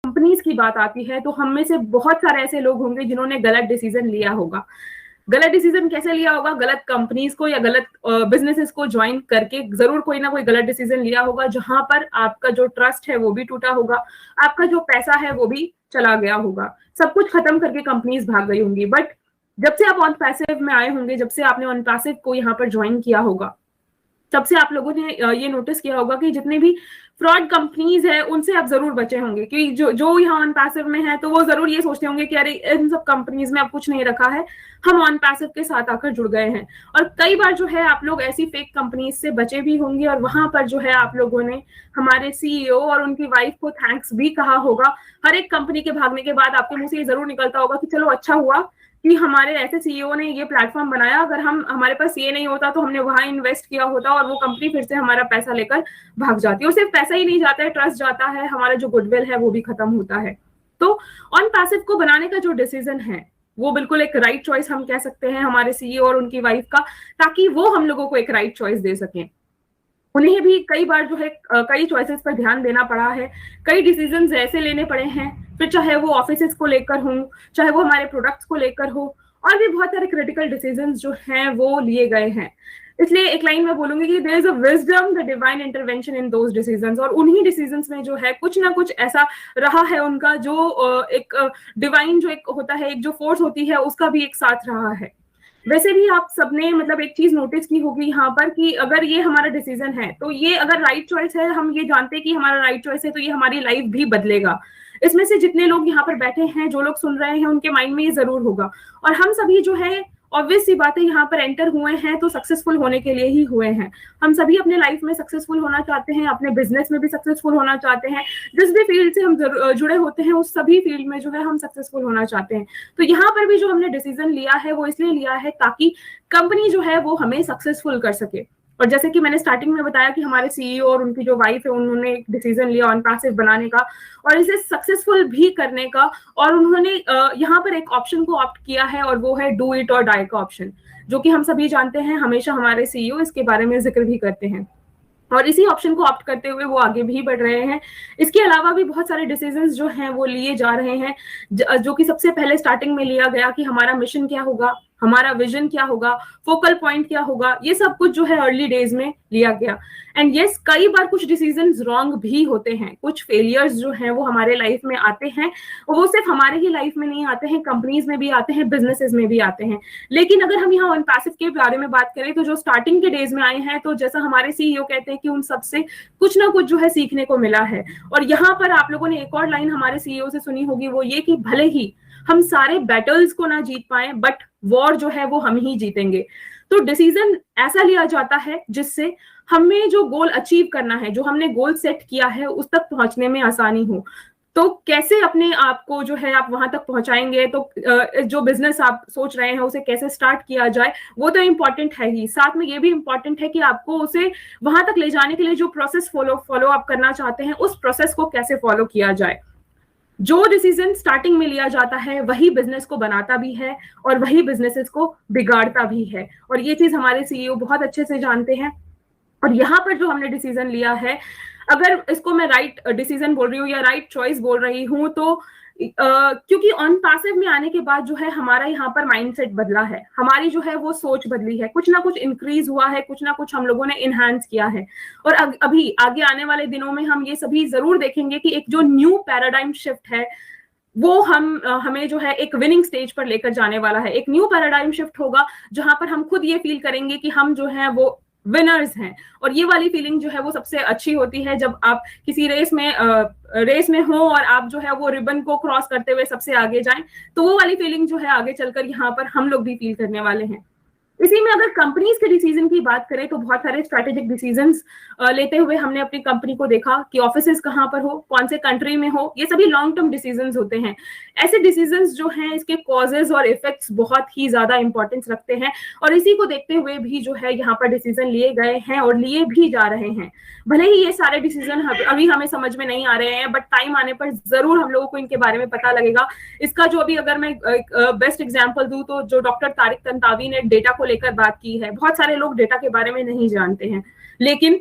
Companies की बात आती है तो हम में से बहुत सारे ऐसे लोग होंगे जिन्होंने गलत डिसीजन लिया होगा। गलत डिसीजन कैसे लिया होगा? गलत कंपनीज को या गलत बिजनेसेस को ज्वाइन करके जरूर कोई ना कोई गलत डिसीजन लिया होगा, जहां पर आपका जो ट्रस्ट है वो भी टूटा होगा, आपका जो पैसा है वो भी चला गया होगा, सब कुछ खत्म करके कंपनीज भाग गई होंगी। बट जब से आप ऑन पैसिव में आए होंगे, जब से आपने ऑन पैसिव को यहाँ पर ज्वाइन किया होगा, तब से आप लोगों ने ये नोटिस किया होगा कि जितने भी फ्रॉड कंपनीज है उनसे आप जरूर बचे होंगे, क्योंकि जो यहाँ ऑन पैसिव में है तो वो जरूर ये सोचते होंगे कि अरे इन सब कंपनीज में अब कुछ नहीं रखा है, हम ऑन पैसिव के साथ आकर जुड़ गए हैं। और कई बार जो है आप लोग ऐसी फेक कंपनीज से बचे भी होंगे, और वहां पर जो है आप लोगों ने हमारे सीईओ और उनकी वाइफ को थैंक्स भी कहा होगा। हर एक कंपनी के भागने के बाद आपके मुंह से ये जरूर निकलता होगा कि चलो अच्छा हुआ कि हमारे ऐसे सीईओ ने ये प्लेटफॉर्म बनाया, अगर हमारे पास ये नहीं होता तो हमने वहां इन्वेस्ट किया होता और वो कंपनी फिर से हमारा पैसा लेकर भाग जाती है। और सिर्फ पैसा ही नहीं जाता है, ट्रस्ट जाता है, हमारा जो गुडविल है वो भी खत्म होता है। तो ऑन पैसिव को बनाने का जो डिसीजन है वो बिल्कुल एक राइट चॉइस हम कह सकते हैं हमारे सीईओ और उनकी वाइफ का, ताकि वो हम लोगों को एक राइट चॉइस दे सकें। उन्हें भी कई बार जो है कई चॉइसेस पर ध्यान देना पड़ा है, कई डिसीजंस ऐसे लेने पड़े हैं, फिर चाहे वो ऑफिसेस को लेकर हो, चाहे वो हमारे प्रोडक्ट्स को लेकर हो, और भी बहुत सारे क्रिटिकल डिसीजंस जो हैं वो लिए गए हैं। इसलिए एक लाइन में बोलूंगी कि there is a wisdom, the divine intervention in those decisions. और उन्हीं डिसीजंस में जो है कुछ ना कुछ ऐसा रहा है उनका, जो एक डिवाइन जो एक होता है, एक जो फोर्स होती है, उसका भी एक साथ रहा है। वैसे भी आप सबने मतलब एक चीज नोटिस की होगी यहाँ पर कि अगर ये हमारा डिसीजन है तो ये अगर राइट चॉइस है, हम ये जानते हैं कि हमारा राइट चॉइस है, तो ये हमारी लाइफ भी बदलेगा। इसमें से जितने लोग यहाँ पर बैठे हैं, जो लोग सुन रहे हैं, उनके माइंड में ये जरूर होगा। और हम सभी जो है ऑब्वियस सी बात है यहाँ पर एंटर हुए हैं तो सक्सेसफुल होने के लिए ही हुए हैं। हम सभी अपने लाइफ में सक्सेसफुल होना चाहते हैं, अपने बिजनेस में भी सक्सेसफुल होना चाहते हैं, जिस भी फील्ड से हम जुड़े होते हैं उस सभी फील्ड में जो है हम सक्सेसफुल होना चाहते हैं। तो यहाँ पर भी जो हमने डिसीजन लिया है वो इसलिए लिया है ताकि कंपनी जो है वो हमें सक्सेसफुल कर सके। और जैसे कि मैंने स्टार्टिंग में बताया कि हमारे सीईओ और उनकी जो वाइफ है उन्होंने एक डिसीजन लिया ऑन पैसिव बनाने का और इसे सक्सेसफुल भी करने का, और उन्होंने यहाँ पर एक ऑप्शन को ऑप्ट किया है और वो है डू इट और डाई का ऑप्शन, जो कि हम सभी जानते हैं, हमेशा हमारे सीईओ इसके बारे में जिक्र भी करते हैं और इसी ऑप्शन को ऑप्ट करते हुए वो आगे भी बढ़ रहे हैं। इसके अलावा भी बहुत सारे डिसीजंस जो हैं वो लिए जा रहे हैं, जो कि सबसे पहले स्टार्टिंग में लिया गया कि हमारा मिशन क्या होगा, हमारा विजन क्या होगा, फोकल पॉइंट क्या होगा, ये सब कुछ जो है अर्ली डेज में लिया गया। एंड यस, कई बार कुछ डिसीजंस रॉन्ग भी होते हैं, कुछ फेलियर्स जो हैं वो हमारे लाइफ में आते हैं, और वो सिर्फ हमारे ही लाइफ में नहीं आते हैं, कंपनीज में भी आते हैं, बिजनेसेस में भी आते हैं। लेकिन अगर हम यहाँ ऑन पैसिव के बारे में बात करें तो जो स्टार्टिंग के डेज में आए हैं, तो जैसा हमारे सीईओ कहते हैं कि उन सबसे कुछ ना कुछ जो है सीखने को मिला है। और यहाँ पर आप लोगों ने एक और लाइन हमारे सीईओ से सुनी होगी, वो ये कि भले ही हम सारे बैटल्स को ना जीत पाए बट वॉर जो है वो हम ही जीतेंगे। तो डिसीजन ऐसा लिया जाता है जिससे हमें जो गोल अचीव करना है, जो हमने गोल सेट किया है, उस तक पहुंचने में आसानी हो। तो कैसे अपने आप को जो है आप वहां तक पहुंचाएंगे, तो जो बिजनेस आप सोच रहे हैं उसे कैसे स्टार्ट किया जाए वो तो इम्पोर्टेंट है ही, साथ में ये भी इम्पोर्टेंट है कि आपको उसे वहां तक ले जाने के लिए जो प्रोसेस फॉलो अप करना चाहते हैं उस प्रोसेस को कैसे फॉलो किया जाए। जो डिसीजन स्टार्टिंग में लिया जाता है वही बिजनेस को बनाता भी है और वही बिजनेसेस को बिगाड़ता भी है, और ये चीज हमारे सीईओ बहुत अच्छे से जानते हैं। और यहाँ पर जो हमने डिसीजन लिया है, अगर इसको मैं राइट डिसीजन बोल रही हूँ या राइट चॉइस बोल रही हूँ, तो क्योंकि ऑन पैसिव में आने के बाद जो है हमारा यहाँ पर माइंडसेट बदला है, हमारी जो है वो सोच बदली है, कुछ ना कुछ इंक्रीज हुआ है, कुछ ना कुछ हम लोगों ने इनहांस किया है। और अभी आगे आने वाले दिनों में हम ये सभी जरूर देखेंगे कि एक जो न्यू पैराडाइम शिफ्ट है वो हमें जो है एक विनिंग स्टेज पर लेकर जाने वाला है। एक न्यू पैराडाइम शिफ्ट होगा जहां पर हम खुद ये फील करेंगे कि हम जो है वो विनर्स हैं। और ये वाली फीलिंग जो है वो सबसे अच्छी होती है जब आप किसी रेस में हो और आप जो है वो रिबन को क्रॉस करते हुए सबसे आगे जाएं, तो वो वाली फीलिंग जो है आगे चलकर यहाँ पर हम लोग भी फील करने वाले हैं। इसी में अगर कंपनीज के डिसीजन की बात करें तो बहुत सारे स्ट्रेटेजिक डिसीजंस लेते हुए हमने अपनी कंपनी को देखा कि ऑफिसेस कहाँ पर हो, कौन से कंट्री में हो, ये सभी लॉन्ग टर्म डिसीजंस होते हैं। ऐसे डिसीजंस जो हैं इसके कॉजेज और इफेक्ट्स बहुत ही ज्यादा इंपॉर्टेंस रखते हैं, और इसी को देखते हुए भी जो है यहाँ पर डिसीजन लिए गए हैं और लिए भी जा रहे हैं। भले ही ये सारे डिसीजन अभी हमें समझ में नहीं आ रहे हैं, बट टाइम आने पर जरूर हम लोगों को इनके बारे में पता लगेगा। इसका जो अभी अगर मैं बेस्ट एग्जांपल दूं तो जो डॉक्टर तारिक तंतावी ने डेटा को लेकर बात की है, बहुत सारे लोग डेटा के बारे में नहीं जानते हैं, लेकिन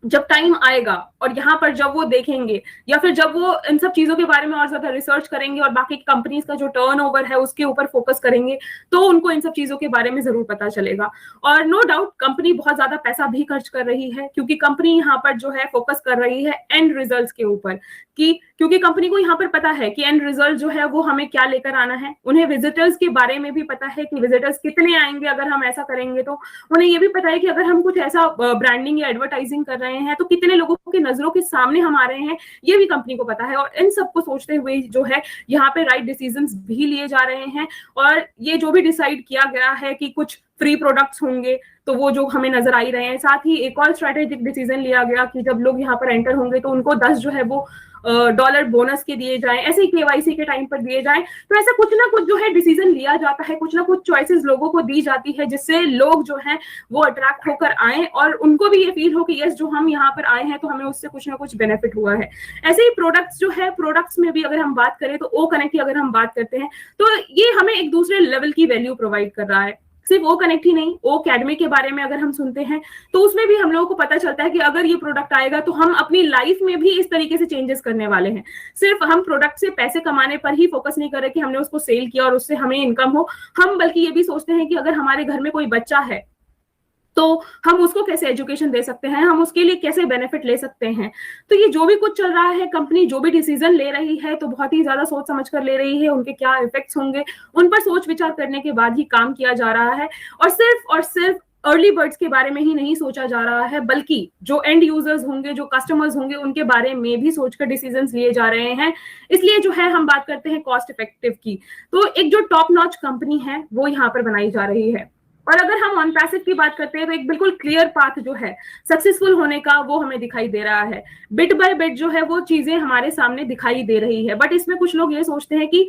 जब टाइम आएगा और यहाँ पर जब वो देखेंगे या फिर जब वो इन सब चीजों के बारे में और ज्यादा रिसर्च करेंगे और बाकी कंपनीज का जो टर्नओवर है उसके ऊपर फोकस करेंगे, तो उनको इन सब चीजों के बारे में जरूर पता चलेगा। और नो डाउट कंपनी बहुत ज्यादा पैसा भी खर्च कर रही है, क्योंकि कंपनी यहाँ पर जो है फोकस कर रही है एंड रिजल्ट के ऊपर, कि क्योंकि कंपनी को यहाँ पर पता है कि एंड रिजल्ट जो है वो हमें क्या लेकर आना है। उन्हें विजिटर्स के बारे में भी पता है कि विजिटर्स कितने आएंगे अगर हम ऐसा करेंगे। तो उन्हें ये भी पता है कि अगर हम कुछ ऐसा ब्रांडिंग या एडवर्टाइजिंग कर रहे हैं तो कितने लोगों की नजरों के सामने हम आ रहे हैं, ये भी कंपनी को पता है। और इन सबको सोचते हुए जो है यहाँ पे राइट डिसीजंस भी लिए जा रहे हैं। और ये जो भी डिसाइड किया गया है कि कुछ फ्री प्रोडक्ट्स होंगे तो वो जो हमें नजर आ ही रहे हैं। साथ ही एक और स्ट्रेटेजिक डिसीजन लिया गया कि जब लोग यहाँ पर एंटर होंगे तो उनको 10 जो है वो डॉलर बोनस के दिए जाएं, ऐसे ही केवाईसी के टाइम पर दिए जाएं। तो ऐसा कुछ ना कुछ जो है डिसीजन लिया जाता है, कुछ ना कुछ चॉइसेस लोगों को दी जाती है जिससे लोग जो है वो अट्रैक्ट होकर आए और उनको भी ये फील हो कि यस जो हम यहाँ पर आए हैं तो हमें उससे कुछ ना कुछ बेनिफिट हुआ है। ऐसे ही प्रोडक्ट्स जो है, प्रोडक्ट्स में भी अगर हम बात करें तो ओ कनेक्ट की अगर हम बात करते हैं तो ये हमें एक दूसरे लेवल की वैल्यू प्रोवाइड कर रहा है। सिर्फ ओ कनेक्ट ही नहीं, ओ अकेडमी के बारे में अगर हम सुनते हैं तो उसमें भी हम लोगों को पता चलता है कि अगर ये प्रोडक्ट आएगा तो हम अपनी लाइफ में भी इस तरीके से चेंजेस करने वाले हैं। सिर्फ हम प्रोडक्ट से पैसे कमाने पर ही फोकस नहीं कर रहे कि हमने उसको सेल किया और उससे हमें इनकम हो, हम बल्कि ये भी सोचते हैं कि अगर हमारे घर में कोई बच्चा है तो हम उसको कैसे एजुकेशन दे सकते हैं, हम उसके लिए कैसे बेनिफिट ले सकते हैं। तो ये जो भी कुछ चल रहा है, कंपनी जो भी डिसीजन ले रही है तो बहुत ही ज्यादा सोच समझ कर ले रही है, उनके क्या इफेक्ट्स होंगे उन पर सोच विचार करने के बाद ही काम किया जा रहा है। और सिर्फ अर्ली बर्ड्स के बारे में ही नहीं सोचा जा रहा है, बल्कि जो एंड यूजर्स होंगे, जो कस्टमर्स होंगे, उनके बारे में भी सोचकर डिसीजंस लिए जा रहे हैं। इसलिए जो है हम बात करते हैं कॉस्ट इफेक्टिव की, तो एक जो टॉप नॉच कंपनी है वो यहाँ पर बनाई जा रही है। और अगर हम ऑन पैसिव की बात करते हैं तो एक बिल्कुल क्लियर पाथ जो है सक्सेसफुल होने का वो हमें दिखाई दे रहा है। बिट बाय बिट जो है वो चीजें हमारे सामने दिखाई दे रही है। बट इसमें कुछ लोग ये सोचते हैं कि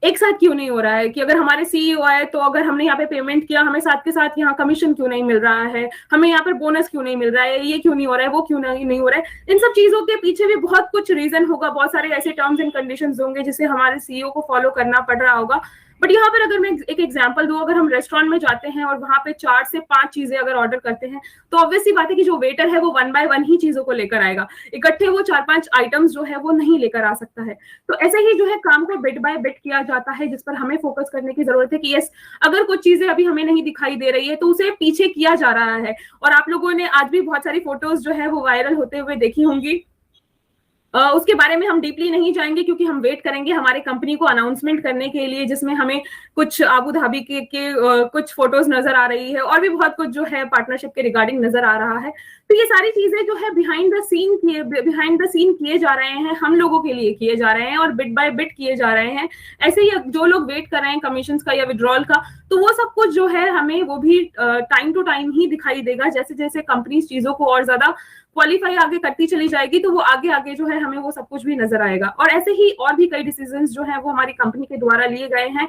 एक साथ क्यों नहीं हो रहा है, कि अगर हमारे सीईओ आए तो अगर हमने यहाँ पे पेमेंट किया हमें साथ के साथ यहाँ कमीशन क्यों नहीं मिल रहा है, हमें यहाँ पर बोनस क्यों नहीं मिल रहा है, ये क्यों नहीं हो रहा है, वो क्यों नहीं हो रहा है। इन सब चीजों के पीछे भी बहुत कुछ रीजन होगा, बहुत सारे ऐसे टर्म्स एंड कंडीशंस होंगे जिसे हमारे सीईओ को फॉलो करना पड़ रहा होगा। बट यहाँ पर अगर मैं एक एग्जांपल दूं, अगर हम रेस्टोरेंट में जाते हैं और वहां पे 4 से 5 चीजें अगर ऑर्डर करते हैं तो ऑब्वियस सी बात है कि जो वेटर है वो 1 बाय 1 ही चीजों को लेकर आएगा, इकट्ठे वो 4-5 आइटम्स जो है वो नहीं लेकर आ सकता है। तो ऐसे ही जो है काम को बिट बाय बिट किया जाता है, जिस पर हमें फोकस करने की जरूरत है कि यस अगर कुछ चीजें अभी हमें नहीं दिखाई दे रही है तो उसे पीछे किया जा रहा है। और आप लोगों ने आज भी बहुत सारी फोटोज जो है वो वायरल होते हुए देखी होंगी, उसके बारे में हम डीपली नहीं जाएंगे क्योंकि हम वेट करेंगे हमारे कंपनी को अनाउंसमेंट करने के लिए, जिसमें हमें कुछ आबू धाबी के कुछ फोटोज नजर आ रही है और भी बहुत कुछ जो है पार्टनरशिप के रिगार्डिंग नजर आ रहा है। तो ये सारी चीजें जो है बिहाइंड द सीन किए जा रहे हैं, हम लोगों के लिए किए जा रहे हैं और बिट बाय बिट किए जा रहे हैं। ऐसे ही जो लोग वेट कर रहे हैं कमीशन का या विड्रॉल का, तो वो सब कुछ जो है हमें वो भी टाइम टू टाइम ही दिखाई देगा। जैसे जैसे कंपनी चीजों को और ज्यादा क्वालिफाई आगे करती चली जाएगी तो वो आगे आगे जो है हमें वो सब कुछ भी नजर आएगा। और ऐसे ही और भी कई डिसीजंस जो है वो हमारी कंपनी के द्वारा लिए गए हैं।